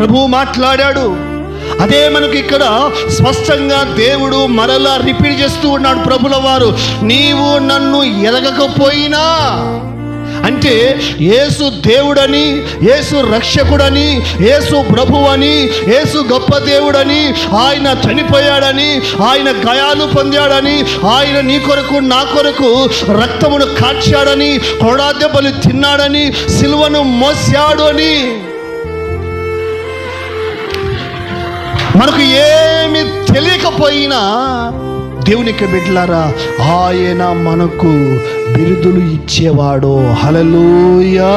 ప్రభువు మాట్లాడాడు. అదే మనకు ఇక్కడ స్పష్టంగా దేవుడు మరలా రిపీట్ చేస్తూ ఉన్నాడు ప్రభుల వారు. నీవు నన్ను ఎరగకపోయినా, అంటే యేసు దేవుడని, యేసు రక్షకుడని, యేసు ప్రభువని, యేసు గొప్ప దేవుడని, ఆయన చనిపోయాడని, ఆయన గాయాలు పొందాడని, ఆయన నీ కొరకు నా కొరకు రక్తమును కార్చాడని, కొరడా దెబ్బలు తిన్నాడని, సిలువను మోసాడు అని మనకు ఏమి తెలియకపోయినా, దేవునికి బిడ్డలారా, ఆయన మనకు బిరుదులు ఇచ్చేవాడు. హల్లెలూయా.